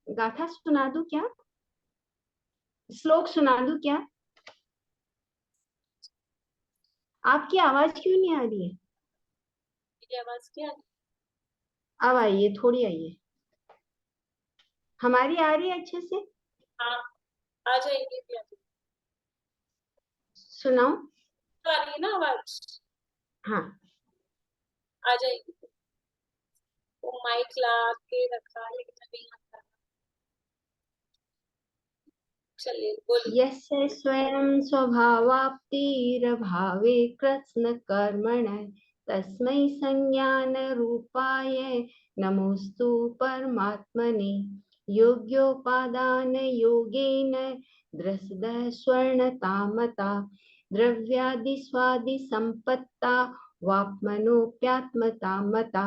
गाथा सुना दूं क्या? श्लोक सुना दूं क्या? आपकी आवाज क्यों नहीं आ रही है? मेरी आवाज क्या? अब आइए, थोड़ी आइए। हमारी आ रही है अच्छे से? हाँ, आ जाएगी भी। सुनाओ। तो आ रही है ना आवाज? हाँ, आ जाएगी। वो माइक ला के रखा लेकिन अभी आता। चलिए बोलिए। यस्य स्वयं स्वभावाप्तिरभावे कृत्स्न कर्मण तस्मै संज्ञान रूपाय नमोस्तु परमात्मने योग्योपादान योगेन द्रसदः स्वर्णतामता द्रव्यादि स्वादि संपत्ता वाप्मनोप्यात्मता मता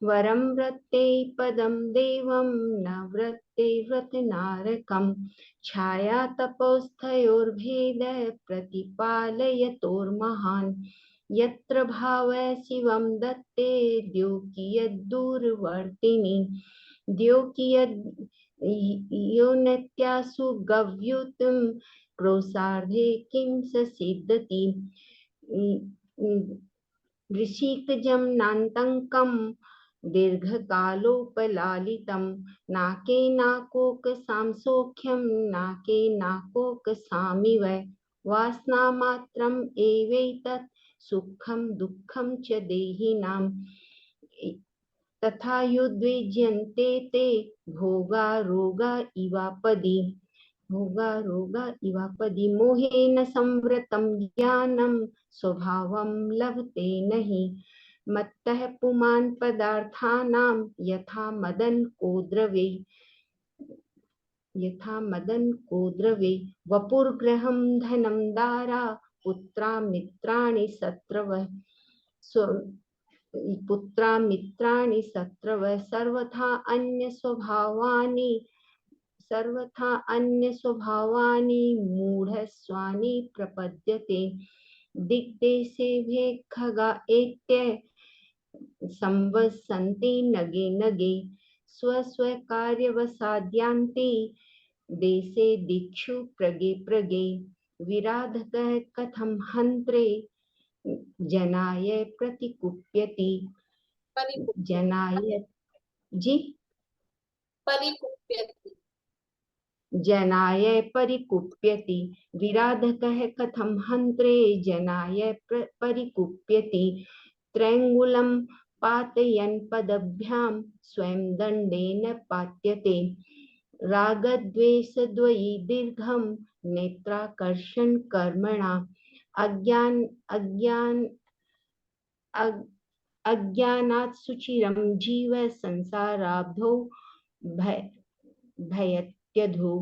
वरं व्रते पदं देवं न व्रते व्रतनारकम् छाया तपोस्थयोर्भेद प्रतिपालयतोर्महान् यत्र भावः शिवं दत्ते द्योकियद्दूरवर्तिनि द्योकियद् योनत्यासु गव्युतं क्रोशार्धे किं स सिद्धति ऋषिकजं नान्तकं दीर्घकालोपलालितं नाके नाकोकसांसौख्यं नाके नाकोकसामिव वासनामात्रम् एवैतत् सुखं दुःखं च देहिनां तथा युद्विज्यन्ते ते भोगा रोगा इवापदि मोहेन संवृतं ज्ञानं स्वभावं लभते नहि मत्तः पुमान् पदार्थानां यथा मदन को द्रवे वपुर्ग्रहं धनं दारा पुत्रा मित्राणि शत्रवः सर्वथा अन्य स्वभावानि मूढस्वानि प्रपद्यते दिग्देशेभ्यः खगा एत्य संवसन्ति नगे नगे स्वस्वकार्यवसाद्यान्ति देशे दिक्षु प्रगे प्रगे विराधकः कथं हन्त्रे जनाय प्रतिकुप्यति जनाय परिकुप्यति विराधकः कथं हन्त्रे जनाय परिकुप्यति त्रैङ्गुलं पातयन् पदभ्यां स्वयं दण्डेन पात्यते रागद्वेषद्वयी दीर्घं नेत्राकर्षण कर्मणा अज्ञानात् सुचिरं जीव संसाराब्धौ भयत्यधो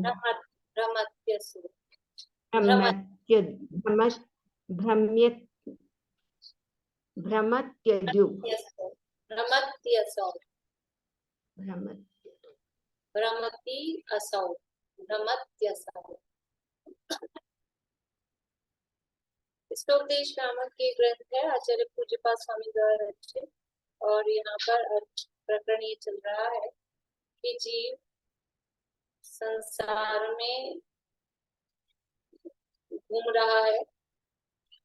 भ्रमत्यसु भ्रमत्यदु भ्रमत्यसौ भ्रमत्यसौ। स्तोपदेश नामक के ग्रंथ है आचार्य पूज्यपाद स्वामी द्वारा रचित, और यहाँ पर प्रकरण ये चल रहा है कि जीव संसार में घूम रहा है,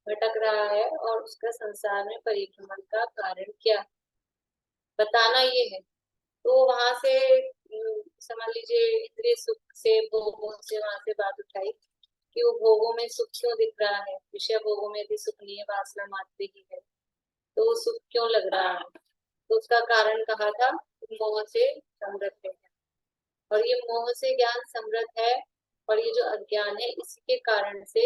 भटक रहा है, और उसका संसार में परिभ्रमण का कारण क्या बताना ये है। तो वहां से समझ लीजिए इंद्रिय सुख से, भोगों से, वहां से बात उठाई कि वो भोगों में सुख क्यों दिख रहा है, विषय भोगों में यदि सुख नहीं है, वासना मात्र ही है, तो वो सुख क्यों लग रहा है। तो उसका कारण कहा था मोह से समृद्ध है, और ये मोह से ज्ञान समृद्ध है, और ये जो अज्ञान है इसी के कारण से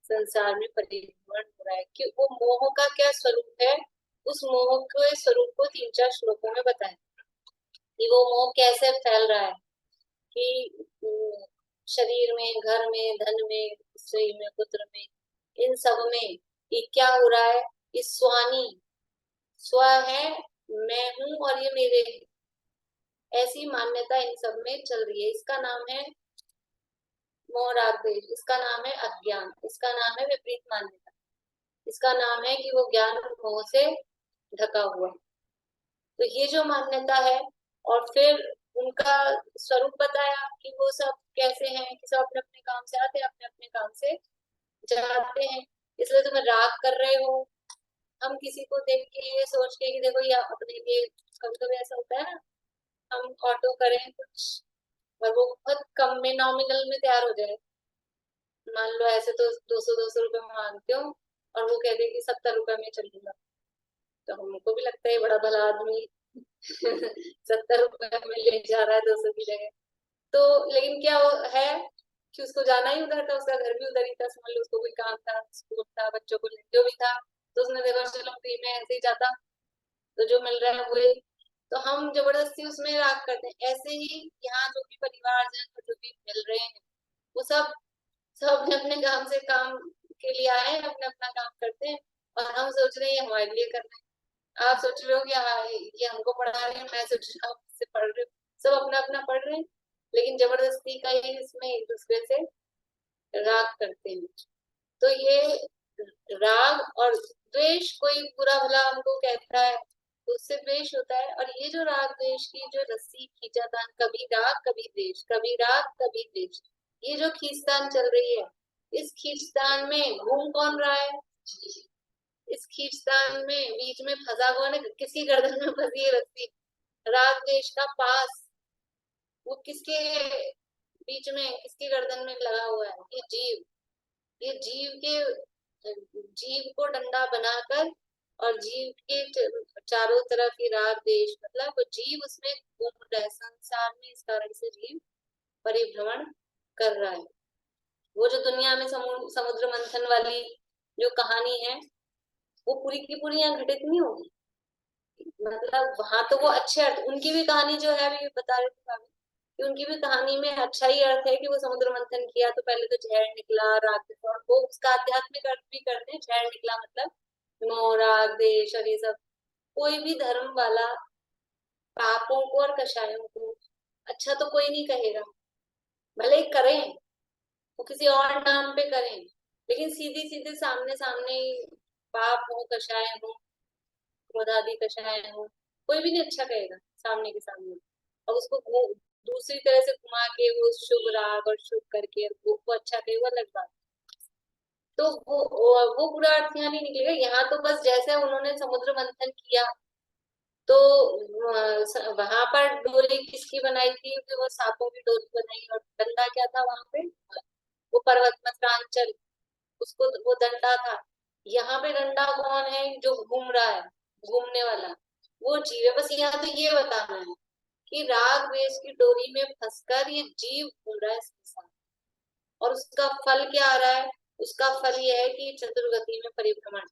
संसार में परिभ्रमण हो रहा है। कि वो मोह का क्या स्वरूप है, उस मोह के स्वरूप को 3-4 श्लोकों में बताएं कि वो मोह कैसे फैल रहा है। कि शरीर में, घर में, धन में, स्त्री में, पुत्र में, इन सब में ये क्या हो रहा है, इस स्व है, मैं हूं और ये मेरे हैं, ऐसी मान्यता इन सब में चल रही है। इसका नाम है मोह राग द्वेष, इसका नाम है अज्ञान, इसका नाम है विपरीत मान्यता, इसका नाम है कि वो ज्ञान मोह से ढका हुआ है। तो ये जो मान्यता है, और फिर उनका स्वरूप बताया कि वो सब कैसे हैं, कि सब अपने अपने काम से आते हैं, अपने अपने काम से जाते हैं, इसलिए तुम राग कर रहे हो। हम किसी को देख के ये सोच के कि देखो ये अपने लिए, कभी कभी ऐसा होता है ना, हम ऑटो करें कुछ और वो बहुत कम में, नॉमिनल में तैयार हो जाए, मान लो ऐसे तो 200 रुपए मांगते हो, और वो कहते हैं कि 70 रुपए में चलूंगा, तो हमको भी लगता है बड़ा भला आदमी 70 रुपए में ले जा रहा है 200 की जगह। तो लेकिन क्या है कि उसको जाना ही उधर था, उसका घर भी उधर ही था, समझ लो उसको कोई काम था, स्कूल था, बच्चों को जो भी था, तो उसने देखा चलो फ्री में ऐसे ही जाता, तो जो मिल रहा है वही। तो हम जबरदस्ती उसमें राग करते हैं। ऐसे ही यहाँ जो भी परिवारजन जो भी मिल रहे हैं, वो सब अपने अपने काम से, काम के लिए आए हैं, अपना अपना काम करते हैं, और हम सोच रहे हैं हमारे लिए कर रहे हैं। आप सोच रहे हो कि हाँ ये हमको पढ़ा रहे हैं, मैं सोच रही हूँ आपसे पढ़ रहे हो, सब अपना अपना पढ़ रहे हैं, लेकिन जबरदस्ती का ही इसमें एक दूसरे से राग करते हैं। तो ये राग और द्वेष, कोई बुरा भला हमको कहता है तो उससे द्वेष होता है। और ये जो राग द्वेष की जो रस्सी खींचातान, कभी राग कभी द्वेष, कभी राग कभी द्वेष, ये जो खींचतान चल रही है, इस खींचतान में घूम कौन रहा है, इस खींचतान में बीच में फंसा कौन है, किसकी गर्दन में फंसी है रस्सी, राग द्वेष का पास, वो किसके बीच में, किसकी गर्दन में लगा हुआ है, ये जीव। ये जीव को डंडा बनाकर, और जीव के चारों तरफ ही राग द्वेष, मतलब वो जीव उसमें घूम रहा है संसार में, इस कारण से जीव परिभ्रमण कर रहा है। वो जो दुनिया में समुद्र मंथन वाली जो कहानी है, वो पूरी की पूरी यहाँ घटित नहीं होगी। मतलब वहां तो वो अच्छे अर्थ, उनकी भी कहानी जो है अभी बता रहे थे भाभी, कि उनकी भी कहानी में अच्छा ही अर्थ है कि वो समुद्र मंथन किया तो पहले तो जहर निकला, राग, और वो उसका आध्यात्मिक अर्थ भी करते हैं, जहर निकला मतलब मोह राग द्वेष और ये सब। कोई भी धर्म वाला पापों को और कषायों को अच्छा तो कोई नहीं कहेगा, भले ही करें वो किसी और नाम पे करें, लेकिन सीधी सीधे सामने सामने ही पाप हो, कषाय हो, क्रोधादि कषाय हो, कोई भी नहीं अच्छा कहेगा सामने के सामने। और उसको दूसरी तरह से घुमा के वो शुभ राग और शुभ करके वो अच्छा कहे, वो अलग बात। तो वो पूरा अर्थ यहाँ नहीं निकलेगा। यहाँ तो बस जैसे उन्होंने समुद्र मंथन किया, तो वहां पर डोरी किसकी बनाई थी, वो सांपों की डोरी बनाई, और डंडा क्या था वहां पे, वो पर्वत मत्रांचल, उसको वो डंडा था। यहाँ पे डंडा कौन है, जो घूम रहा है, घूमने वाला वो जीव है। बस यहाँ तो ये बताना है कि राग द्वेष की डोरी में फंसकर ये जीव घूम रहा है संसार, और उसका फल क्या आ रहा है? उसका फल ये है कि चतुर्गति में परिभ्रमण,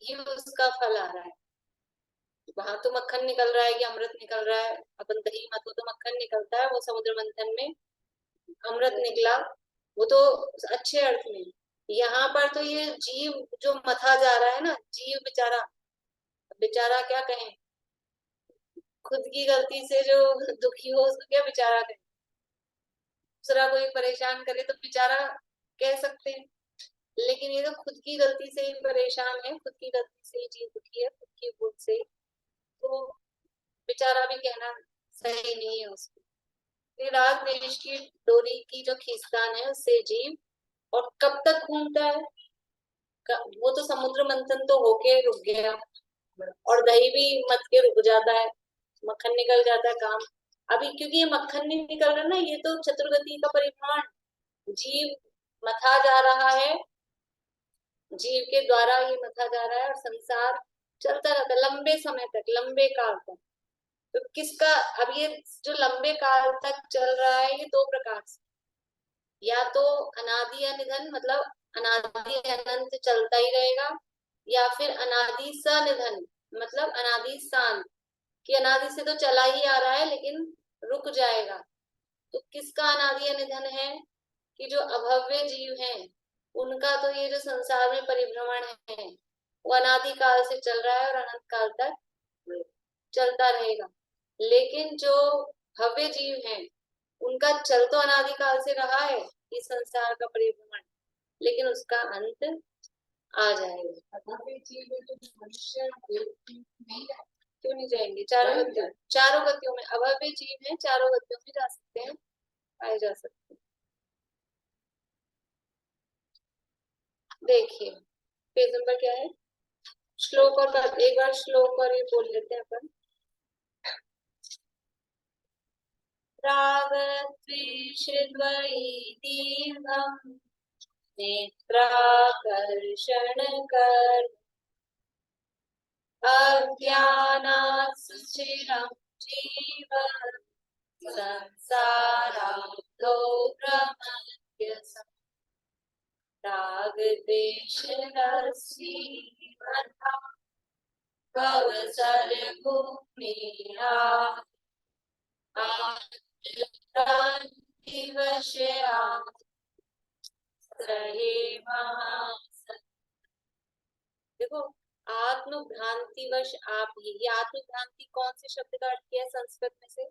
ये उसका फल आ रहा है। वहां तो मक्खन निकल रहा है कि अमृत निकल रहा है, अपन दही मत तो मक्खन निकलता है, वो समुद्र मंथन में अमृत निकला, वो तो अच्छे अर्थ में। यहाँ पर तो ये जीव जो मथा जा रहा है ना, जीव बेचारा, बेचारा क्या कहें, खुद की गलती से जो दुखी हो उसको क्या बेचारा कहें, दूसरा कोई परेशान करे तो बेचारा कह सकते हैं, लेकिन ये तो खुद की गलती से ही परेशान है, खुद की गलती से ही जीव दुखी है, खुद की भूल से ही, तो बेचारा भी कहना सही नहीं है उसको। राग द्वेष की डोरी की जो खींचतान है उससे जीव, और कब तक घूमता है? वो तो समुद्र मंथन तो होके रुक गया, और दही भी मत के रुक जाता है, मक्खन निकल जाता है काम। अभी क्योंकि ये मक्खन नहीं निकल रहा ना, ये तो चतुर्गति का परिभ्रमण, जीव मथा जा रहा है, जीव के द्वारा ये मथा जा रहा है, और संसार चलता रहता है लंबे समय तक, लंबे काल तक। तो किसका, अब ये जो लंबे काल तक चल रहा है ये दो प्रकार से, या तो अनादि अनिधन, मतलब अनादि अनंत चलता ही रहेगा, या फिर अनादि सनिधन, मतलब अनादि शांत, कि अनादि से तो चला ही आ रहा है लेकिन रुक जाएगा। तो किसका अनादि अनिधन है? कि जो अभव्य जीव हैं उनका तो ये जो संसार में परिभ्रमण है वो अनादि काल से चल रहा है और अनंत काल तक चलता रहेगा। लेकिन जो भव्य जीव हैं उनका चल तो अनादि काल से रहा है इस संसार का परिभ्रमण, लेकिन उसका अंत आ जाएगा। मनुष्य क्यों नहीं जाएंगे? चारों गतियों में अभव्य जीव हैं, चारों गतियों में जा सकते हैं, पाए जा सकते हैं। देखिए पेज नंबर क्या है, श्लोक, और एक बार श्लोक और ये बोल लेते हैं अपन। राग द्वेष द्वयी दीर्घम नेत्राकर्षण कर, अज्ञानात् सुचिरं जीव संसाराब्धौ भ्रमति सः। राग द्वेष रसि मथा भवसर भूमिया, आत्मभ्रांति वशया सहे महासंत। देखो, आत्म भ्रांति वश आप ही, ये आत्म भ्रांति कौन से शब्द का अर्थ किया है संस्कृत में से?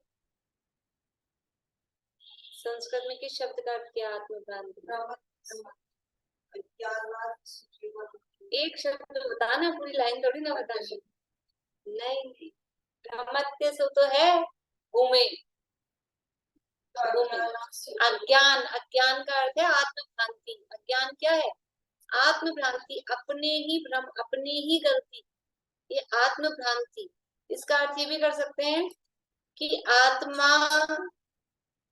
संस्कृत में किस शब्द का अर्थ किया आत्म भ्रांति? एक शब्द बताना, पूरी लाइन थोड़ी ना बतानी। नहीं, भ्रमत्य से तो है घूमे, अज्ञान, अज्ञान का अर्थ है आत्म भ्रांति। अज्ञान क्या है? आत्म भ्रांति, अपने ही भ्रम, अपनी ही गलती, ये आत्म भ्रांति। इसका अर्थ ये भी कर सकते हैं कि आत्मा,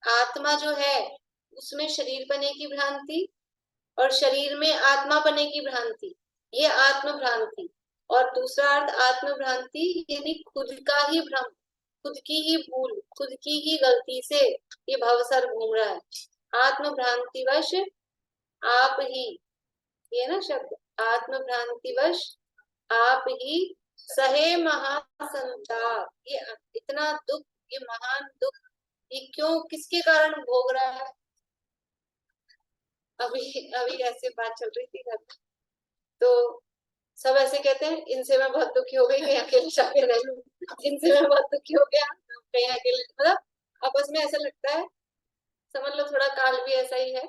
आत्मा जो है उसमें शरीर बने की भ्रांति, और शरीर में आत्मा बने की भ्रांति, ये आत्म भ्रांति। और दूसरा अर्थ आत्म भ्रांति यानी खुद का ही भ्रम, खुद की ही भूल, खुद की ही गलती से ये भवसर घूम रहा है। आत्म भ्रांतिवश आप ही, ये ना शब्द, आत्म भ्रांतिवश आप ही सहे महासंताप, ये इतना दुख, ये महान दुख, ये क्यों, किसके कारण भोग रहा है? अभी अभी ऐसे बात चल रही थी घर में, तो सब ऐसे कहते हैं इनसे मैं बहुत दुखी हो गई, कहीं अकेले जाके रह लूं, इनसे मैं बहुत दुखी हो गया, कहीं अकेले, मतलब आपस में ऐसा लगता है, समझ लो थोड़ा काल भी ऐसा ही है,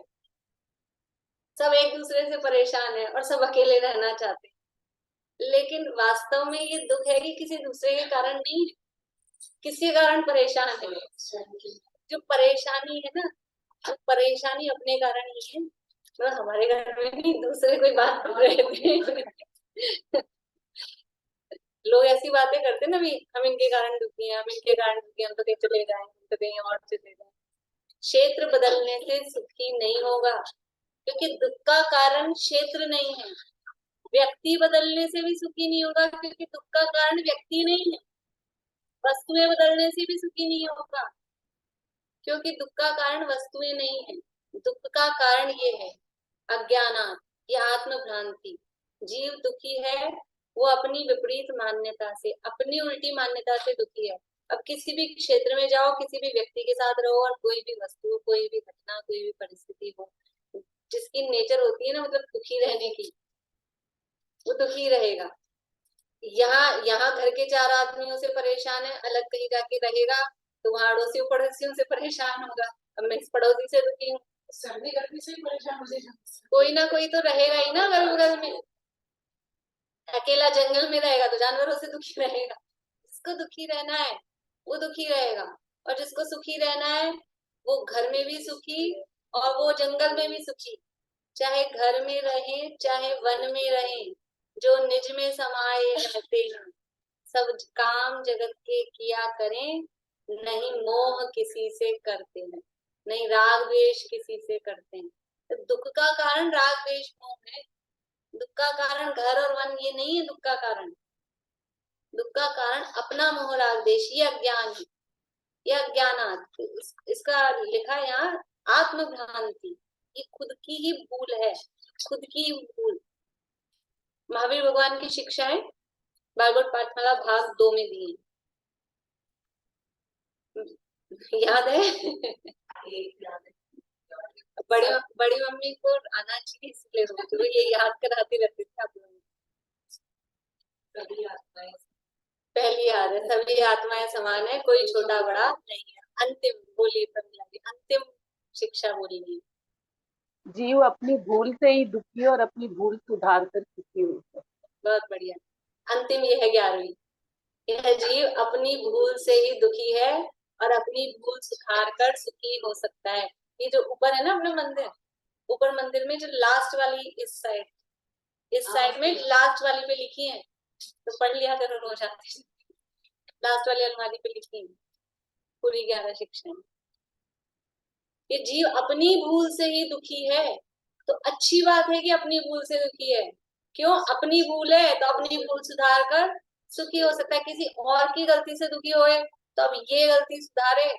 सब एक दूसरे से परेशान है और सब अकेले रहना चाहते हैं। लेकिन वास्तव में ये दुख है कि किसी दूसरे के कारण नहीं है, किसके कारण परेशान है? जो परेशानी है ना, वो परेशानी अपने कारण ही है, मतलब हमारे घर में नहीं, दूसरे कोई बात कर रहे थे लोग ऐसी बातें करते ना भी, हम इनके कारण दुखी हैं, हम इनके कारण दुखी हैं, हम तो कहीं चले जाए, हम तो कहीं और चले जाए। क्षेत्र बदलने से सुखी नहीं होगा, क्योंकि दुख का कारण क्षेत्र नहीं है। व्यक्ति बदलने से भी सुखी नहीं होगा, क्योंकि दुख का कारण व्यक्ति नहीं है। वस्तुएं बदलने से भी सुखी नहीं होगा, क्योंकि दुख का कारण वस्तुएं नहीं है। दुख का कारण ये है अज्ञानात, ये आत्मभ्रांति। जीव दुखी है वो अपनी विपरीत मान्यता से, अपनी उल्टी मान्यता से दुखी है। अब किसी भी क्षेत्र में जाओ, किसी भी व्यक्ति के साथ रहो, और कोई भी वस्तु, कोई भी घटना, कोई भी परिस्थिति हो, जिसकी नेचर होती है ना, मतलब दुखी रहने की, वो दुखी रहेगा। यहाँ यहाँ घर के 4 आदमियों से परेशान है, अलग कहीं जाके रहेगा तो वहां अड़ोसियों पड़ोसियों से परेशान होगा। अब मैं इस पड़ोसी से दुखी हूँ, सर्दी गर्मी से ही परेशान हो जाएगा, कोई ना कोई तो रहेगा ही ना अगल बगल में। अकेला जंगल में रहेगा तो जानवरों से दुखी रहेगा। जिसको दुखी रहना है वो दुखी रहेगा, और जिसको सुखी रहना है वो घर में भी सुखी और वो जंगल में भी सुखी। चाहे घर में रहे चाहे वन में रहे, जो निज में समाये रहते हैं, सब काम जगत के किया करें, नहीं मोह किसी से करते हैं, नहीं राग द्वेष किसी से करते हैं। तो दुख का कारण राग द्वेष मोह है। दुख का कारण घर और वन ये नहीं है। दुख का कारण, दुख का कारण अपना मोह राग द्वेष, ये अज्ञान है, ये अज्ञानात। इसका लिखा है यहाँ आत्मभ्रांति, ये खुद की ही भूल है, खुद की भूल। महावीर भगवान की शिक्षाएं भागवत पाठमाला भाग 2 में दी है, याद है? याद है। बड़ी मम्मी को आना चाहिए, इसलिए रोज वो ये याद कराते रहते थे आप लोग। सभी आत्माएं पहली याद है, सभी आत्माएं समान है, कोई छोटा बड़ा नहीं है। अंतिम बोलिए प्रमिला जी, अंतिम शिक्षा बोलिए। जीव अपनी भूल से ही दुखी और अपनी भूल सुधार कर सुखी हो। बहुत बढ़िया। अंतिम ये है 11वीं, यह जीव अपनी भूल से ही दुखी है और अपनी भूल सुधार कर सुखी हो सकता है। ये जो ऊपर है ना अपने मंदिर, ऊपर मंदिर में जो लास्ट वाली इस साइड में लास्ट वाली पे लिखी है, तो पढ़ लिया करो रोज आते। लास्ट वाली अलमारी पे लिखी है पूरी 11 शिक्षाएं। ये जीव अपनी भूल से ही दुखी है, तो अच्छी बात है कि अपनी भूल से दुखी है। क्यों? अपनी भूल है तो अपनी भूल सुधार कर सुखी हो सकता है। किसी और की गलती से दुखी होए तो अब ये गलती सुधारे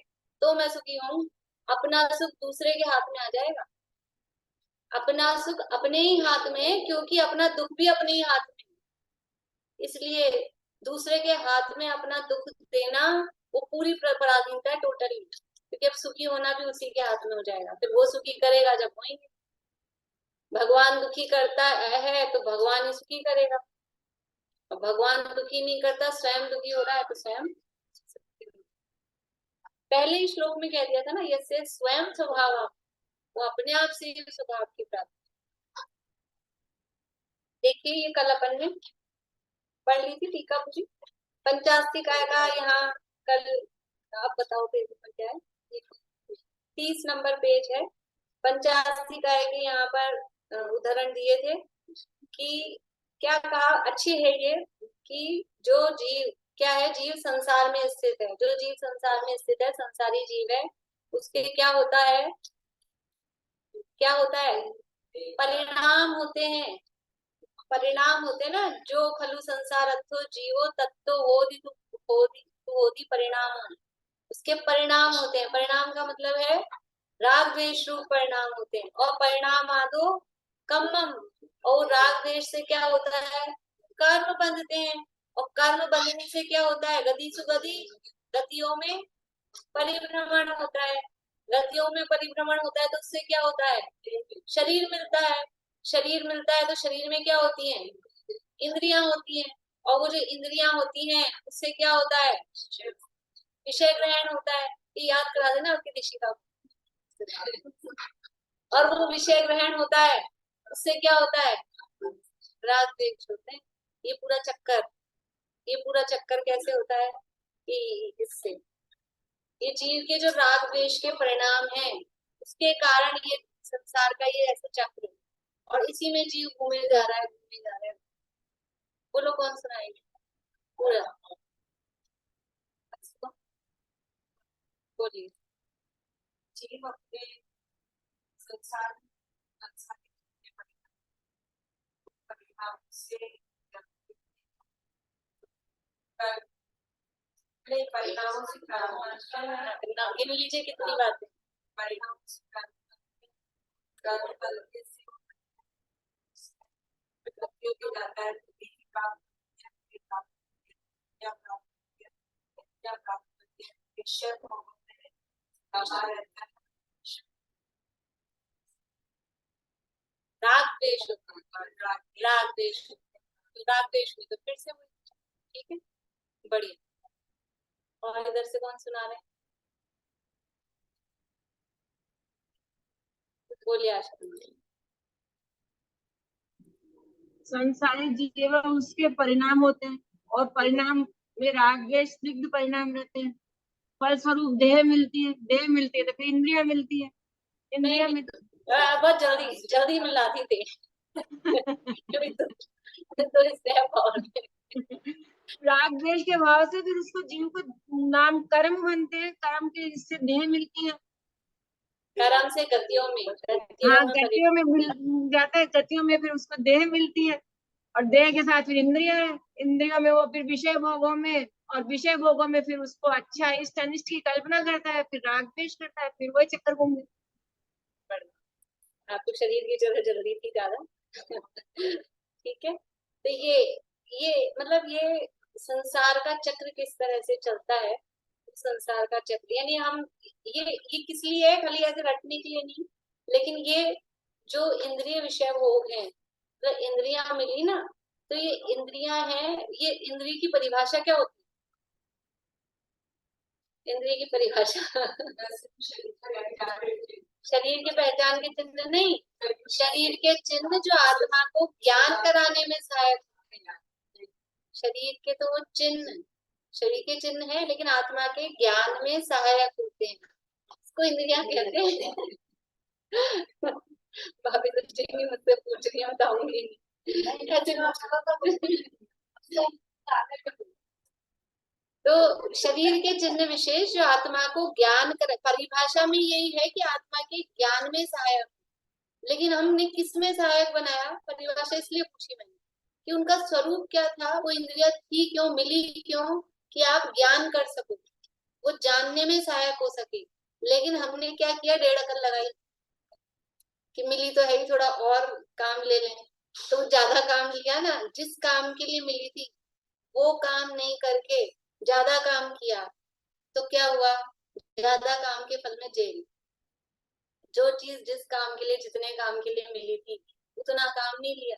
तो मैं सुखी हूँ। अपना सुख दूसरे के हाथ में आ जाएगा, अपना सुख अपने ही हाथ में है, क्योंकि अपना दुख भी अपने ही हाथ में है। इसलिए दूसरे के हाथ में अपना दुख देना वो पूरी पराधीनता है, टोटली। क्योंकि अब सुखी होना भी उसी के हाथ में हो जाएगा, फिर वो सुखी करेगा जब होंगे। भगवान दुखी करता है तो भगवान ही सुखी करेगा, और भगवान दुखी नहीं करता, स्वयं दुखी हो रहा है तो स्वयं। पहले ही श्लोक में कह दिया था ना, यस्य स्वयं स्वभाव, वो अपने आप से ही स्वभाव की प्राप्ति। देखिए ये कल अपन ने पढ़ ली थी टीका पूरी पंचास्तिकाय का। यहाँ कल आप बताओ पेज नंबर क्या है? 30 नंबर पेज है। पंचास्तिकाय के यहाँ पर उदाहरण दिए थे कि क्या कहा, अच्छी है ये कि जो जीव क्या है, जीव संसार में स्थित है, जो जीव संसार में स्थित है, संसारी जीव है, उसके क्या होता है, क्या होता है? परिणाम होते हैं, परिणाम होते हैं ना। जो खलु संसार अथो जीवो तत्तो होदी परिणाम, उसके परिणाम होते हैं। परिणाम का मतलब है राग द्वेष रूप परिणाम होते हैं। और परिणाम आदो कम्मम, और राग द्वेष से क्या होता है? कर्म बंधते हैं, और कर्म बंधने से क्या होता है? गति सुगति, गतियों में परिभ्रमण होता है। गतियों में परिभ्रमण होता है तो उससे क्या होता है? शरीर मिलता है। शरीर मिलता है तो शरीर में क्या होती हैं? इंद्रियां होती हैं, और वो जो इंद्रियां होती हैं उससे क्या होता है? विषय ग्रहण होता है। ये याद करा देना आपकी दिशिका। और वो विषय ग्रहण होता है, उससे क्या होता है? राग द्वेष होते हैं। ये पूरा चक्कर, ये पूरा चक्कर कैसे होता है कि इससे, ये जीव के जो राग द्वेष के परिणाम हैं उसके कारण ये संसार का ये ऐसा चक्र, और इसी में जीव घूमे जा रहा है, घूमे जा रहा है। बोलो कौन सुनाएंगे पूरा? बोलिए। जीव अपने संसार परिणाम से परिणामों से गिन लीजिए कितनी बातें। परिणाम राग द्वेष होता है, राग द्वेष होता है। तो राग द्वेष में तो फिर से वही, ठीक है, बढ़िया। और इधर से कौन सुना रहे हैं? बोलिए आशा। संसारिक जीव उसके परिणाम होते हैं और परिणाम में राग द्वेष स्निग्ध परिणाम रहते हैं। फलस्वरूप देह मिलती है तो फिर इंद्रिया मिलती है, इंद्रिया में बहुत जल्दी जल्दी मिलाती थी। तो स्टेप और राग द्वेष के भाव से फिर उसको जीव को नाम कर्म बनते हैं, कर्म के जिससे देह मिलती है। कर्म से गतियों में, हाँ, गतियों में मिल जाता है, गतियों में फिर उसको देह मिलती है और देह के साथ फिर इंद्रिया है, इंद्रियों में वो फिर विषय भोगों में, और विषय भोगों में फिर उसको अच्छा इष्ट अनिष्ट की कल्पना करता है, फिर राग द्वेष करता है, फिर वही चक्कर घूमते। आपको शरीर की जगह जल्दी थी ज्यादा। ठीक है, तो ये मतलब ये संसार का चक्र किस तरह से चलता है, संसार का चक्र, यानी हम ये किस लिए है, खाली ऐसे रटने के लिए नहीं, लेकिन ये जो इंद्रिय विषय भोग है, तो इंद्रियां मिली ना, तो ये इंद्रियां हैं, ये इंद्रिय की परिभाषा क्या होती है? इंद्रिय की परिभाषा शरीर के पहचान के चिन्ह नहीं, शरीर के चिन्ह जो आत्मा को ज्ञान कराने में सहायक होते हैं। शरीर के तो वो चिन्ह, शरीर के चिन्ह है, लेकिन आत्मा के ज्ञान में सहायक होते हैं, इसको इंद्रियां कहते हैं। भाभी तो ठीक मुझसे पूछ रही है, बताऊंगी तो शरीर के चिन्ह विशेष जो आत्मा को ज्ञान कर, परिभाषा में यही है कि आत्मा के ज्ञान में सहायक, लेकिन हमने किस में सहायक बनाया, परिभाषा इसलिए पूछी मैंने कि उनका स्वरूप क्या था, वो इंद्रिया थी क्यों, मिली क्यों, कि आप ज्ञान कर सको, वो जानने में सहायक हो सके। लेकिन हमने क्या किया, डेढ़ अकल लगाई कि मिली तो है ही, थोड़ा और काम ले लें, तो ज्यादा काम लिया ना, जिस काम के लिए मिली थी वो काम नहीं करके ज्यादा काम किया, तो क्या हुआ, ज्यादा काम के फल में जेल। जो चीज जिस काम के लिए, जितने काम के लिए मिली थी उतना काम नहीं लिया।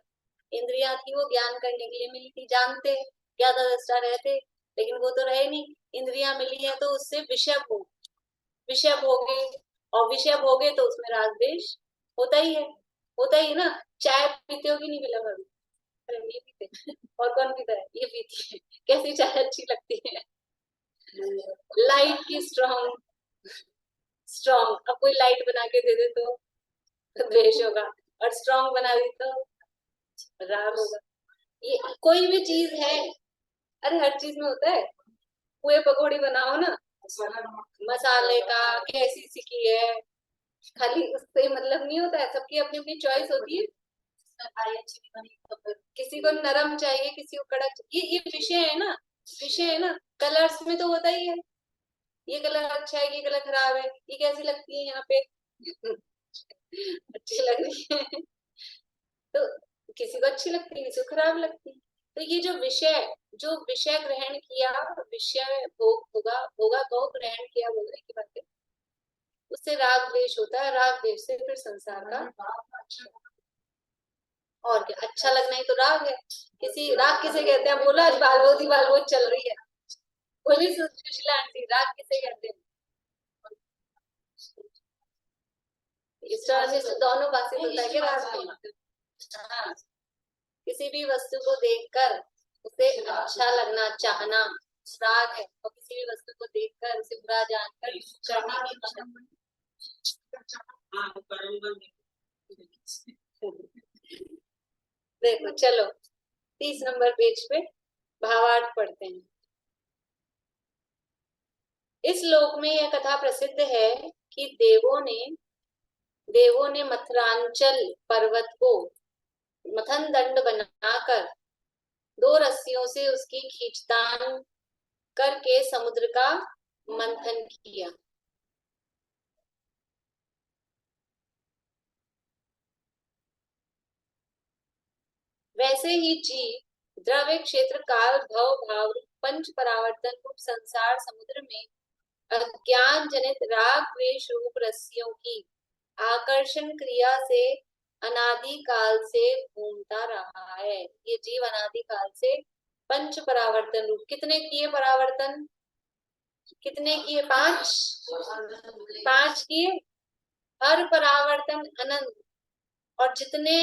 इंद्रिया थी वो ज्ञान करने के लिए मिली थी, जानते ज्यादा दृष्टा रहते, लेकिन वो तो रहे नहीं। इंद्रिया मिली है तो उससे विषय भोग, विषय भोगे, और विषय भोगे तो उसमें राग द्वेष होता ही है, होता ही है ना। चाय पीते हो कि नहीं पिला भाभी? अरे नहीं पीते, और कौन पीता है? ये पीती है। कैसी चाय अच्छी लगती है? लाइट की स्ट्रॉन्ग, स्ट्रॉन्ग। अब कोई लाइट बना के दे दे तो द्वेष होगा, और स्ट्रॉन्ग बना दी तो राग होगा। ये कोई भी चीज है, अरे हर चीज में होता है। पुए पकौड़ी बनाओ ना, मसाले का कैसी सीखी है, खाली उससे मतलब नहीं होता है, सबकी अपनी अपनी चॉइस होती है। किसी को नरम चाहिए, किसी को कड़क, ये विषय है ना, विषय है ना। कलर्स में तो होता ही है, ये कलर अच्छा है, ये कलर खराब है, ये कैसी लगती है यहाँ पे अच्छी लग रही है, तो किसी को अच्छी लगती है, किसी को खराब लगती है। तो ये जो विषय ग्रहण किया, विषय भोग होगा, भोगा को ग्रहण किया, बोलने की बात है, उससे राग द्वेष होता है। राग द्वेष से फिर संसार का, और क्या, अच्छा लगना ही तो राग है। राग किसे कहते हैं? बोला आज बाल बोझ चल रही है, बोली सुशीला आंटी, राग किसे कहते हैं? इस तरह से दोनों बातें होता है कि राग में, हाँ, किसी भी वस्तु को देखकर उसे अच्छा लगना, चाहना राग है, और किसी भी वस्तु को देखकर उसे बुरा जानकर करने की इच्छा। देखो चलो 30 नंबर पेज पे भावार्थ पढ़ते हैं। इस लोक में यह कथा प्रसिद्ध है कि देवों ने मथुरांचल पर्वत को मथन दंड बनाकर 2 रस्सियों से उसकी खींचतान करके समुद्र का मंथन किया। वैसे ही जीव द्रव्य क्षेत्र काल भव भाव रूप पंच परावर्तन रूप संसार समुद्र में अज्ञान जनित राग द्वेष रूप रस्सियों की आकर्षण क्रिया से अनादि काल से घूमता रहा है। ये जीव अनादि काल से पंच परावर्तन रूप, कितने किए परावर्तन, कितने किए, 5 किए। हर परावर्तन अनंत, और जितने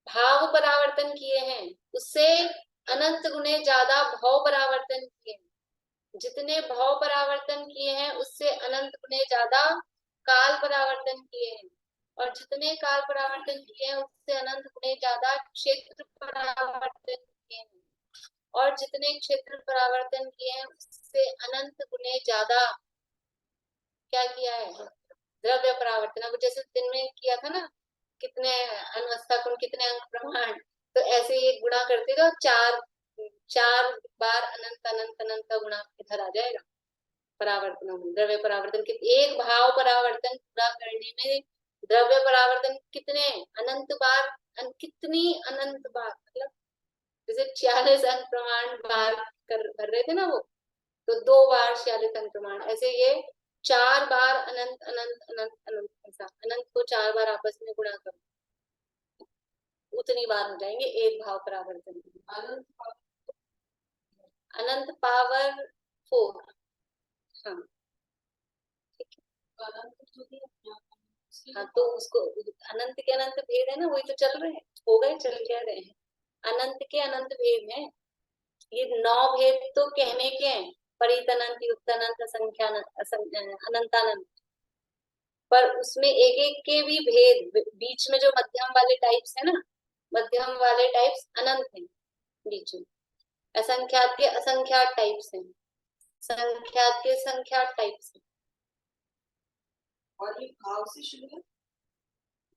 भाव परावर्तन किए हैं उससे अनंत गुणे ज्यादा भाव परावर्तन किए हैं। जितने भाव परावर्तन किए हैं उससे अनंत गुणे ज्यादा काल परावर्तन किए हैं, और जितने काल परावर्तन किए हैं उससे अनंत गुणे ज्यादा क्षेत्र परावर्तन किए हैं, और जितने क्षेत्र परावर्तन किए हैं उससे अनंत गुणे ज्यादा क्या किया है, द्रव्य परावर्तन। अब जैसे दिन में किया था ना, कितने अनवस्था गुण, कितने अंक प्रमाण, तो ऐसे ये गुणा करते जाओ, 4 बार अनंत अनंत अनंत का गुणा इधर आ जाएगा परावर्तन में। द्रव्य परावर्तन के एक भाव परावर्तन पूरा करने में द्रव्य परावर्तन कितने अनंत बार, कितनी अनंत बार, मतलब जैसे 46 अंक प्रमाण बार भर रहे थे ना वो, तो 2 बार 46 अंक प्रमाण, ऐसे ये 4 बार अनंत अनंत अनंत अनंत, ऐसा अनंत को 4 बार आपस में गुणा करो, उतनी बार हो जाएंगे एक भाव परावर्तन। अनंत पावर 4। हाँ हाँ, तो उसको अनंत के अनंत भेद है ना, वही तो चल रहे हैं, हो गए, चल क्या रहे हैं, अनंत के अनंत भेद हैं। ये 9 भेद तो कहने के हैं, परित अनंत, युक्त अनंत, असंख्या अनंतानंत, पर उसमें एक एक के भी भेद, बीच में जो मध्यम वाले टाइप्स है ना, मध्यम वाले टाइप्स अनंत हैं बीच में, असंख्यात के असंख्यात टाइप्स हैं, संख्यात के संख्यात टाइप्स हैं। और ये भाव से शुरू है,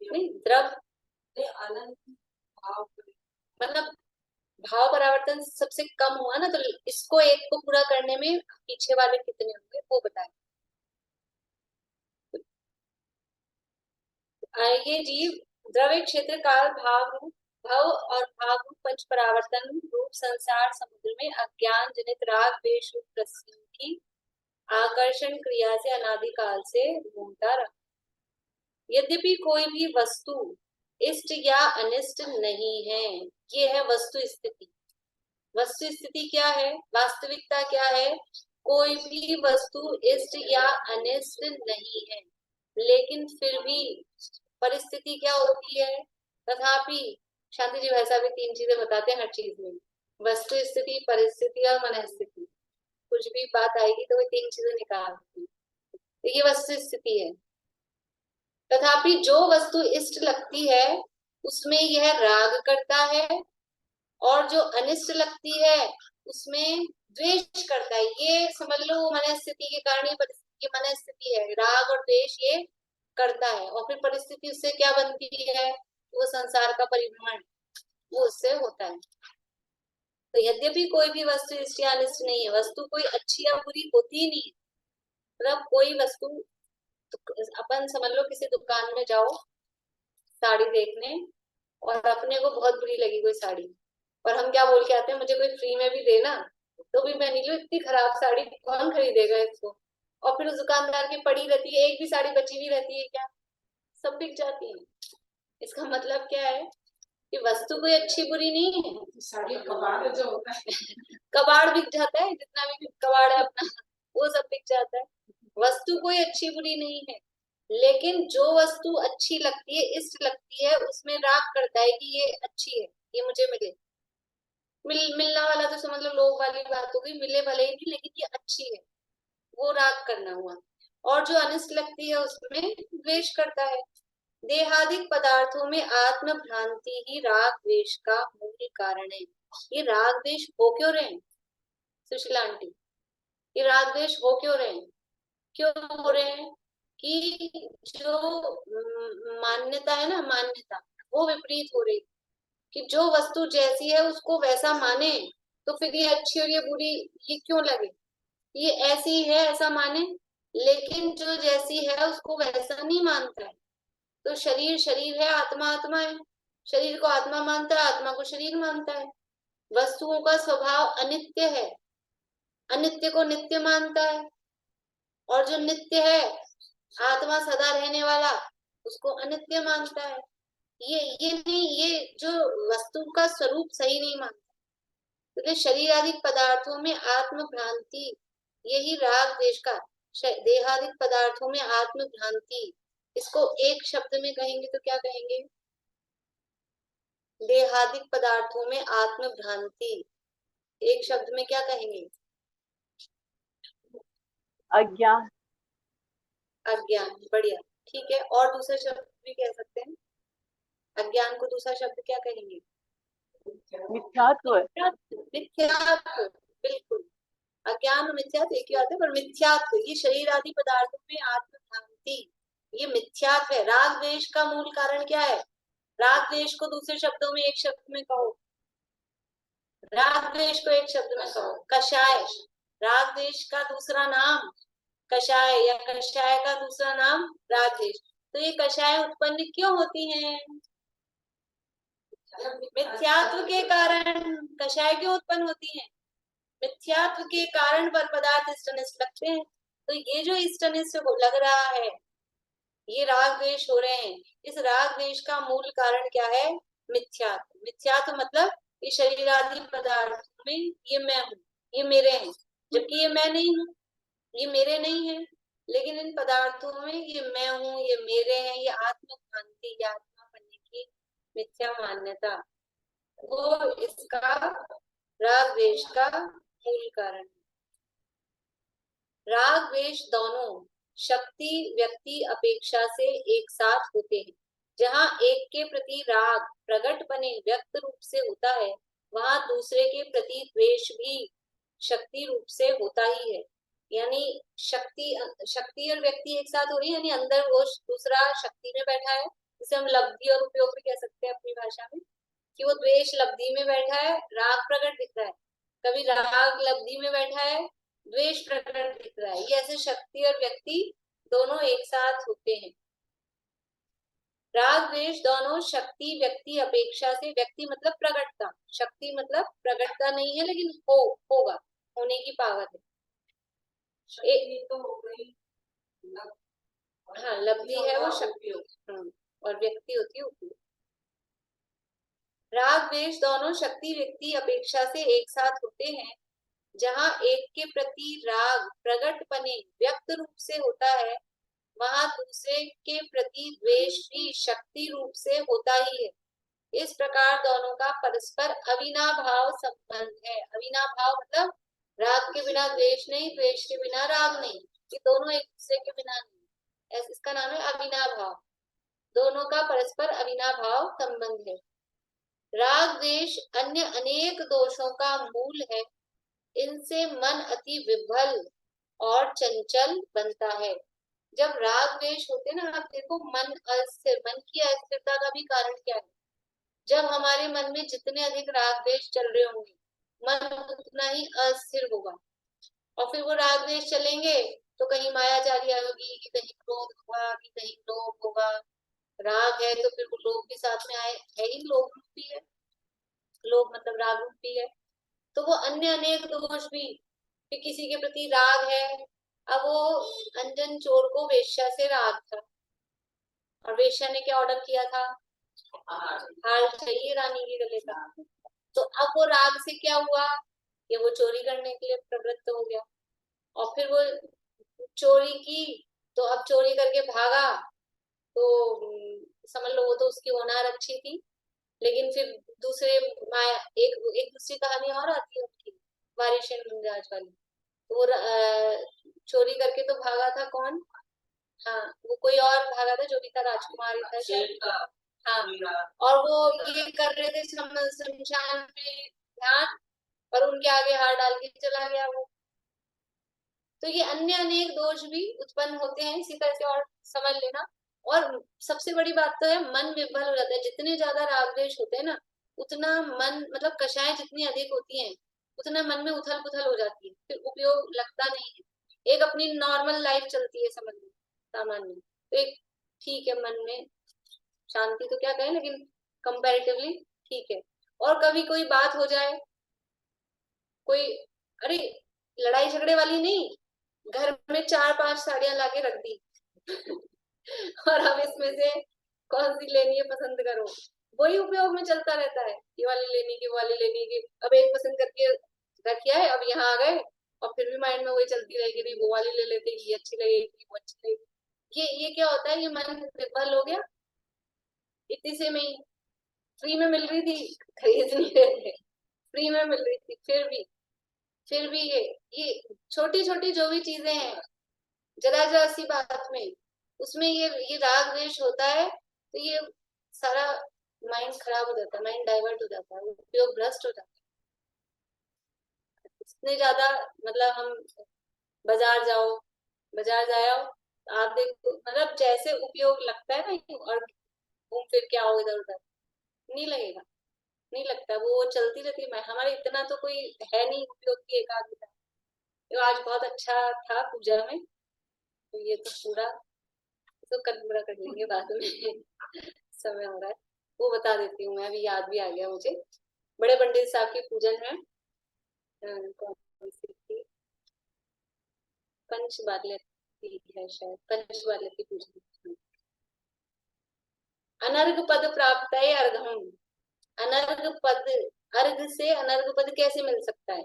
नहीं, द्रव अनंत भाव, मतलब भाव परावर्तन सबसे कम हुआ ना, तो इसको एक को पूरा करने में पीछे वाले कितने होंगे वो बताएं। ये जीव द्रव्य क्षेत्र काल भाव रूप भव और भाव रूप पंच परावर्तन रूप संसार समुद्र में अज्ञान जनित राग द्वेष रूप रस्सियों की आकर्षण क्रिया से अनादि काल से घूमता रहा। यद्यपि कोई भी वस्तु इष्ट या अनिष्ट नहीं है, ये है वस्तु स्थिति। वस्तु स्थिति क्या है, वास्तविकता क्या है, कोई भी वस्तु इष्ट या अनिष्ट नहीं है, लेकिन फिर भी परिस्थिति क्या होती है, तथापि शांति जी वैसा भी 3 चीजें बताते हैं हर चीज में, वस्तु स्थिति, परिस्थिति और मनस्थिति। कुछ भी बात आएगी तो वो 3 चीजें निकालती है, तो ये वस्तु स्थिति है। तथापि जो वस्तु इष्ट लगती है उसमें यह राग करता है, और जो अनिष्ट लगती है उसमें द्वेष करता है। ये समझ लो मनस्थिति के कारण ही परिस्थिति की मनस्थिति है, राग और द्वेष ये करता है, और फिर परिस्थिति उससे क्या बनती है, वो संसार का परिभ्रमण वो उससे होता है। तो यद्यपि कोई भी वस्तु इष्ट या अनिष्ट नहीं है, वस्तु कोई अच्छी या बुरी होती ही नहीं है, मतलब कोई वस्तु, तो अपन समझ लो किसी दुकान में जाओ साड़ी देखने, और अपने को बहुत बुरी लगी कोई साड़ी, और हम क्या बोल के आते हैं, मुझे कोई फ्री में भी देना तो भी मैं नहीं लूं, इतनी खराब साड़ी कौन खरीदेगा इसको, और फिर उस दुकानदार की पड़ी रहती है, एक भी साड़ी बची हुई रहती है क्या, सब बिक जाती है। इसका मतलब क्या है कि वस्तु कोई अच्छी बुरी नहीं है, साड़ी कबाड़ जो होता है कबाड़ बिक जाता है, जितना भी कबाड़ है अपना वो सब बिक जाता है। वस्तु कोई अच्छी बुरी नहीं है, लेकिन जो वस्तु अच्छी लगती है, इष्ट लगती है, उसमें राग करता है कि ये अच्छी है, ये मुझे मिले। मिलना वाला तो समझ लो लोग वाली बात हो गई, मिले भले ही नहीं लेकिन ये अच्छी है, वो राग करना हुआ। और जो अनिष्ट लगती है उसमें द्वेष करता है। देहादिक पदार्थों में आत्म भ्रांति ही राग द्वेष का मूल कारण है। ये राग द्वेष हो क्यों रहे हैं सुशीला आंटी, ये राग द्वेष हो क्यों रहे हैं, क्यों हो रहे हैं कि जो मान्यता है ना, मान्यता वो विपरीत हो रही, कि जो वस्तु जैसी है उसको वैसा माने तो फिर ये अच्छी और ये बुरी ये क्यों लगे? ये ऐसी है ऐसा माने, लेकिन जो जैसी है उसको वैसा नहीं मानता है। तो शरीर शरीर है, आत्मा आत्मा है। शरीर को आत्मा मानता है, आत्मा को शरीर मानता है। वस्तुओं का स्वभाव अनित्य है, अनित्य को नित्य मानता है। और जो नित्य है, आत्मा सदा रहने वाला, उसको अनित्य मानता है। ये नहीं, ये जो वस्तु का स्वरूप सही नहीं मानता। क्योंकि शरीर आदि पदार्थों में आत्म भ्रांति, यही राग द्वेष का, देहादिक पदार्थों में आत्म भ्रांति, इसको एक शब्द में कहेंगे तो क्या कहेंगे? देहादिक पदार्थों में आत्म भ्रांति, एक शब्द में क्या कहेंगे? अज्ञान। अज्ञान। बढ़िया, ठीक है। और दूसरा शब्द भी कह सकते हैं, अज्ञान को दूसरा शब्द क्या कहेंगे? मिथ्यात्व। मिथ्यात्व, बिल्कुल। अज्ञान और मिथ्यात्व एक ही बात है, पर मिथ्यात्व, ये शरीर आदि पदार्थों में आत्म भ्रांति, ये मिथ्यात्व है। राग द्वेष का मूल कारण क्या है? राग द्वेष को दूसरे शब्दों में एक शब्द में कहो, राग द्वेष को एक शब्द में कहो, कषाय। राग द्वेष का दूसरा नाम कषाय, या कषाय का दूसरा नाम राग द्वेष। तो ये कषाय उत्पन्न क्यों होती हैं? मिथ्यात्व के कारण कषाय क्यों उत्पन्न होती हैं? मिथ्यात्व के कारण पर पदार्थ इष्टनिष्ट लगते हैं। तो ये जो इष्टनिष्ट लग रहा है, ये राग द्वेष हो रहे हैं। इस राग द्वेष का मूल कारण क्या है? मिथ्यात्व। मिथ्यात्व मतलब ये शरीर आदि पदार्थों में ये मैं हूँ, ये मेरे हैं, जबकि ये मैं नहीं हूँ, ये मेरे नहीं है। लेकिन इन पदार्थों में ये मैं हूँ, ये मेरे हैं, ये आत्म भ्रांति, ये आत्मा बनने की मिथ्या मान्यता, वो इसका राग द्वेष का मूल कारण। राग द्वेष दोनों शक्ति व्यक्ति अपेक्षा से एक साथ होते हैं। जहाँ एक के प्रति राग प्रकटपने व्यक्त रूप से होता है, वहां दूसरे के प्रति द्वेष भी शक्ति रूप से होता ही है। यानी शक्ति और व्यक्ति एक साथ हो रही है, यानी अंदर वो दूसरा शक्ति में बैठा है, जिसे हम लब्धि और उपयोग भी कह सकते हैं अपनी भाषा में, कि वो द्वेष लब्धि में बैठा है, राग प्रकट दिख रहा है। कभी राग लब्धि में बैठा है, द्वेष प्रकट दिख रहा है। ये ऐसे शक्ति और व्यक्ति दोनों एक साथ होते हैं। राग द्वेष दोनों शक्ति व्यक्ति अपेक्षा से, व्यक्ति मतलब प्रकटता, शक्ति मतलब प्रकटता नहीं है, लेकिन होगा, होने की पावर है। शक्ति तो हो गई, हाँ, लब्धि है वो शक्ति, और व्यक्ति होती है उपयोग। राग द्वेष दोनों शक्ति व्यक्ति अपेक्षा से एक साथ होते हैं। जहाँ एक के प्रति राग प्रकटपने व्यक्त रूप से होता है, वहां दूसरे के प्रति द्वेष भी शक्ति रूप से होता ही है। इस प्रकार दोनों का परस्पर अविनाभाव संबंध है। अविनाभाव मतलब राग के बिना द्वेष नहीं, द्वेष के बिना राग नहीं, ये दोनों एक दूसरे के बिना नहीं, इसका नाम है अविनाभाव। दोनों का परस्पर अविनाभाव संबंध है। राग द्वेष अन्य अनेक दोषों का मूल है। इनसे मन अति विभल और चंचल बनता है। जब राग द्वेष होते ना, आप देखो मन अस्थिर, मन की अस्थिरता का भी कारण क्या है? जब हमारे मन में जितने अधिक राग द्वेष चल रहे होंगे, मन उतना ही अस्थिर होगा। और फिर वो राग द्वेष चलेंगे तो कहीं मायाचारी होगी, कि कहीं क्रोध होगा, कि कहीं लोभ होगा। राग है तो फिर वो लोभ भी साथ में आए, है ही लोभ रूपी है, लोभ मतलब राग रूपी है। तो वो अन्य अनेक दोष भी, कि किसी के प्रति राग है। अब वो अंजन चोर को वेश्या से राग था, और वेश्या ने क्या ऑर्डर किया था? हार चाहिए रानी के गले का। तो अब वो राग से क्या हुआ कि वो चोरी करने के लिए प्रवृत्त हो गया, और फिर वो चोरी की, तो अब चोरी करके भागा, तो समझ लो वो तो उसकी होनार अच्छी थी। लेकिन फिर दूसरे माया, एक दूसरी कहानी और आती है उनकी, वारिशेन मुमताज वाली। तो वो चोरी करके तो भागा था कौन? हाँ, वो कोई और भागा था जो भी था, राजकुमारी था शायद। हाँ, और वो ये कर रहे थे शमशान में ध्यान, और उनके आगे हार डाल के चला गया वो। तो ये अन्य अनेक दोष भी उत्पन्न होते हैं इसी तरह से, और समझ लेना। और सबसे बड़ी बात तो है, मन विफल हो जाता है। जितने ज्यादा राग द्वेष होते हैं ना, उतना मन मतलब कषाएं जितनी अधिक होती हैं, उतना मन में उथल पुथल हो जाती है, फिर उपयोग लगता नहीं है। एक अपनी नॉर्मल लाइफ चलती है, समझ लो सामान्य, तो एक ठीक है, मन में शांति तो क्या कहें, लेकिन कंपैरेटिवली ठीक है। और कभी कोई बात हो जाए, कोई, अरे लड़ाई झगड़े वाली नहीं, घर में 4-5 साड़ियां लाके रख दी और अब इसमें से कौन सी लेनी है पसंद करो, वही उपयोग में चलता रहता है, ये वाली लेनी की, वो वाली लेनी की, अब एक पसंद करके रखिया है, अब यहाँ आ गए और फिर भी माइंड में वही चलती रहेगी, नहीं वो वाली ले लेते, ये अच्छी लगेगी, वो अच्छी लगेगी। ये क्या होता है, ये मन विफल हो गया, इतनी से में ही फ्री में मिल रही थी, खरीद नहीं रहे थे, फ्री में मिल रही थी, फिर भी ये छोटी छोटी जो भी चीजें हैं, जरा जरा सी बात में, उसमें ये राग द्वेष होता है, तो ये सारा माइंड खराब हो जाता है, माइंड डाइवर्ट हो जाता है, उपयोग भ्रष्ट हो जाता है। इतने ज्यादा, मतलब हम बाजार जाओ, आप देखो, मतलब जैसे उपयोग लगता है ना, और घूम फिर के आओ इधर उधर, नहीं लगेगा, नहीं लगता, वो चलती रहती है। हमारे इतना तो कोई है नहीं उपयोग की एकाग्रता। तो आज बहुत अच्छा था पूजा में, तो ये तो पूरा तो पूरा कर लेंगे बाद में समय हो रहा है, वो बता देती हूँ मैं, अभी याद भी आ गया मुझे। बड़े पंडित साहब की पूजन है, कौन सी थी, पंचबाल्य है शायद, पंचबाल्य की पूजन। अनर्घ पद प्राप्त है अर्घम, अनर्घ पद, अर्घ से अनर्घ पद कैसे मिल सकता है?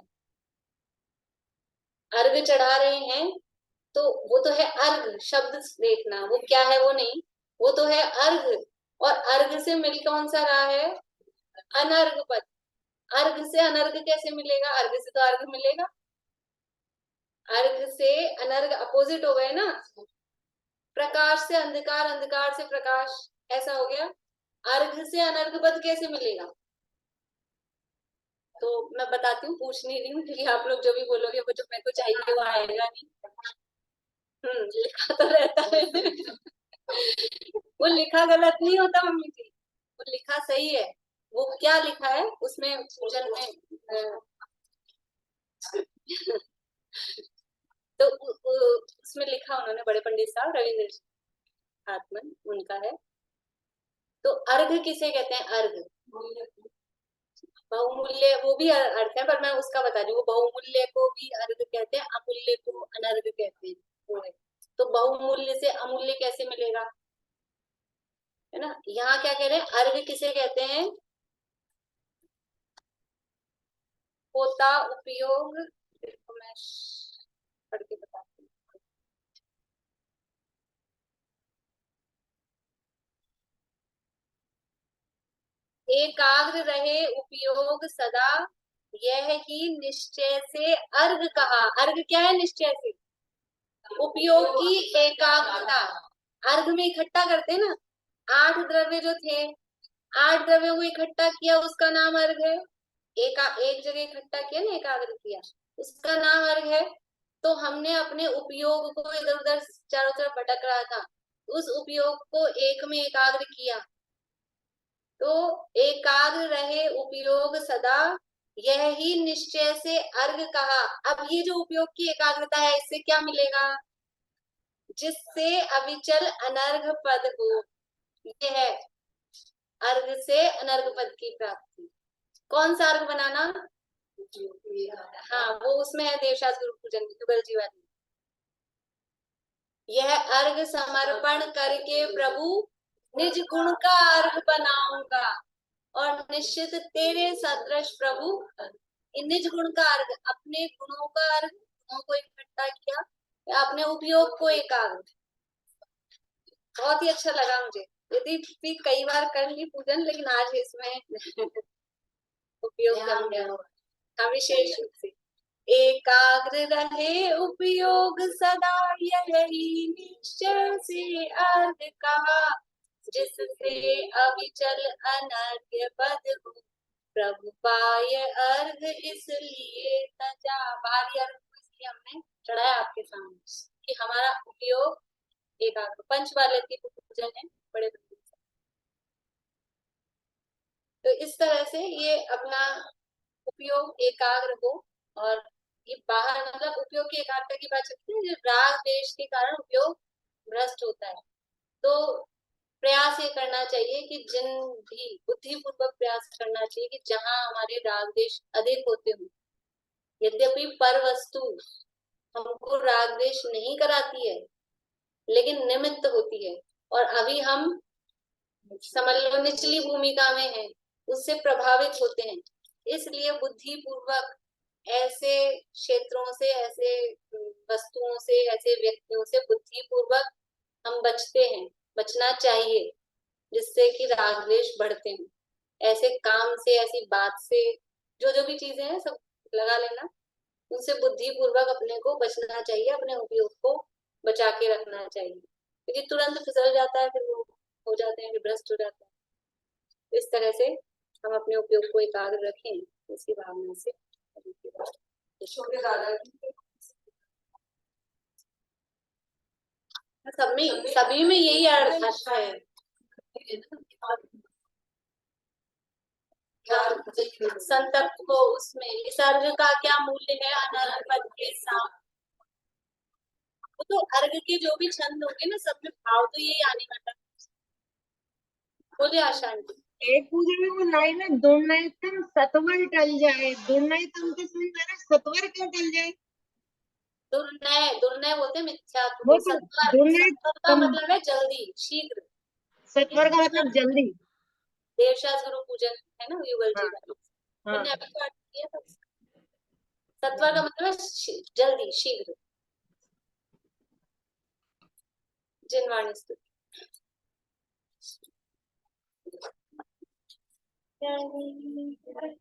अर्घ चढ़ा रहे हैं तो वो तो है अर्घ, शब्द देखना, वो क्या है वो नहीं, वो तो है अर्घ, और अर्घ से मिल कौन सा रहा है? अनर्घ पद। अर्घ से अनर्घ कैसे मिलेगा? अर्घ से तो अर्घ मिलेगा, अर्घ से अनर्घ अपोजिट हो गए ना, प्रकाश से अंधकार, अंधकार से प्रकाश, ऐसा हो गया। अर्घ से अनर्घ पद कैसे मिलेगा? तो मैं बताती हूँ, पूछ नहीं रही हूँ, क्योंकि आप लोग जो भी बोलोगे वो जो मेरे को चाहिए वो आएगा नहीं। लिखा तो रहता है वो लिखा गलत नहीं होता मम्मी जी, वो लिखा सही है। वो क्या लिखा है उसमें, पूजन में तो उसमें लिखा उन्होंने, बड़े पंडित साहब रविंद्र आत्मन उनका है। तो अर्घ किसे कहते हैं? अर्घ बहुमूल्य, वो भी अर्थ है, पर मैं उसका बता रही हूँ, बहुमूल्य को भी अर्घ कहते हैं, अमूल्य को अनर्घ कहते हैं, वो है। तो बहुमूल्य से अमूल्य कैसे मिलेगा, है ना? यहाँ क्या कह रहे हैं, अर्घ किसे कहते हैं? होता उपयोग, देखो मैं पढ़ के बताती हूँ। एकाग्र रहे उपयोग सदा, यह ही निश्चय से अर्घ कहा। अर्घ क्या है? निश्चय से, उपयोग की एकाग्रता। अर्घ में इकट्ठा करते ना, 8 द्रव्य जो थे, 8 द्रव्यों को इकट्ठा किया, उसका नाम अर्घ है। एक जगह इकट्ठा किया ना, एकाग्र किया, उसका नाम अर्घ है। तो हमने अपने उपयोग को इधर उधर चारों तरफ भटक रहा था, उस उपयोग को एक में एकाग्र किया। तो एकाग्र रहे उपयोग सदा, यह ही निश्चय से अर्घ कहा। अब ये जो उपयोग की एकाग्रता है, इससे क्या मिलेगा? जिससे अविचल अनर्घ पद हो, ये है अर्घ से अनर्घ पद की प्राप्ति। कौन सा अर्घ बनाना? हाँ, वो उसमें है देवशास्त्र गुरु पूजन की, जुगल जी वाली। यह अर्घ समर्पण करके प्रभु निज गुण का अर्घ बनाऊंगा, और निश्चित तेरे सदृश प्रभु। निज गुण का अर्घ, अपने गुणों का अर्घ, गुणों को इकट्ठा किया, अपने उपयोग को एकाग्र। बहुत ही अच्छा लगा मुझे, यदि भी कई बार कर ली पूजन, लेकिन आज इसमें उपयोग कर लिया। हाँ, विशेष रूप से एकाग्र रहे उपयोग सदा, यही निश्चय से अर्घ कहा, जिससे अविचल अनर्घ्य पद हो, प्रभु पाय अर्घ इसलिए तजा। भारी अर्घ इसलिए हमने चढ़ाया आपके सामने, कि हमारा उपयोग एकाग्र। पंचबाल्य की पूजन है बड़े पंडित से। तो इस तरह से ये अपना उपयोग एकाग्र हो, और ये बाहर मतलब उपयोग की एकाग्रता की बात चलती है, जो राग देश के कारण उपयोग भ्रष्ट होता है। तो प्रयास ये करना चाहिए कि जिन भी बुद्धिपूर्वक प्रयास करना चाहिए कि जहां हमारे राग देश अधिक होते हो, यद्यपि पर वस्तु हमको राग देश नहीं कराती है लेकिन निमित्त होती है, और अभी हम समझ लो निचली भूमिका में हैं, उससे प्रभावित होते हैं। इसलिए बुद्धिपूर्वक ऐसे क्षेत्रों से, ऐसे वस्तुओं से, ऐसे व्यक्तियों से बुद्धिपूर्वक हम बचते हैं, बचना चाहिए, जिससे कि राग द्वेष बढ़ते हैं। ऐसे काम से, ऐसी बात से, जो जो भी चीजें हैं सब लगा लेना, उनसे बुद्धिपूर्वक अपने को बचना चाहिए, अपने उपयोग को बचा के रखना चाहिए, क्योंकि तुरंत फिसल जाता है, फिर वो हो जाते हैं, विभ्रष्ट हो जाता है। इस तरह से हम अपने उपयोग को एकाग्र रखें, इसी भावना से। छोटे दादा सभी में यही अर्थ है। संतप्त को उसमें इस अर्घ का क्या मूल्य है, अनर्घ पद के साथ। वो तो अर्घ के जो भी छंद होंगे ना, सब में भाव तो यही आने वाला है। बोले आशा आंटी। एक पूजा में वो लाइन है, दुर्नयतम सत्वर टल जाए। दुर्नयतम के समझ में आ रहा है, सत्वर क्यों टल जाए? दुर्नय, दुर्नय बोलते हैं मिथ्यात्व वो को। तो सत्वर, सत्वर का दुर्नयतम, मतलब है जल्दी, शीघ्र। सत्वर का मतलब जल्दी। देवशास गुरु पूजन है ना, युगल जी हाँ का, हाँ। मैंने अभी पाठ किया था। सत्वर का मतलब है जल्दी, शीघ्र। जिनवाणी स्तुति। जीवन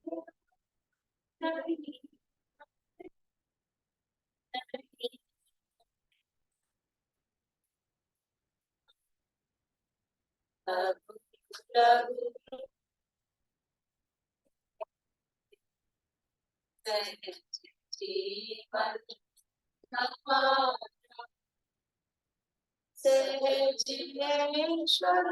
सहजीवेश्वर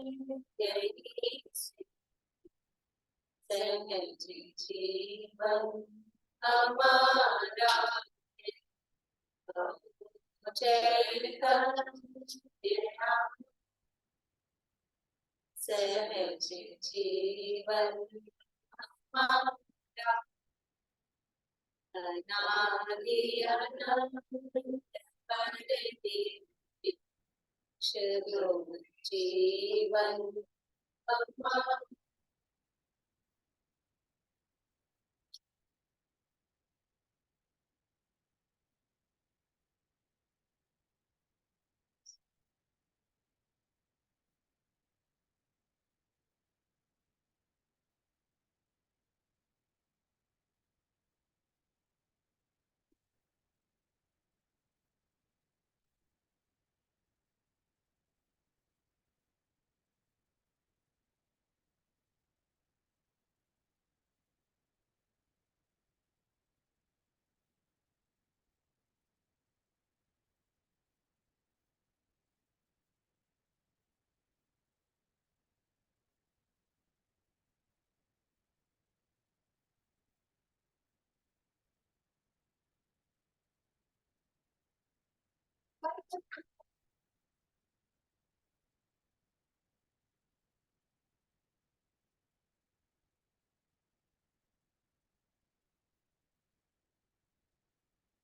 जीवन हमारा सहज जीवन हमारा अनादि अनंत जीवन हमारा।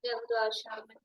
जब तो आशा में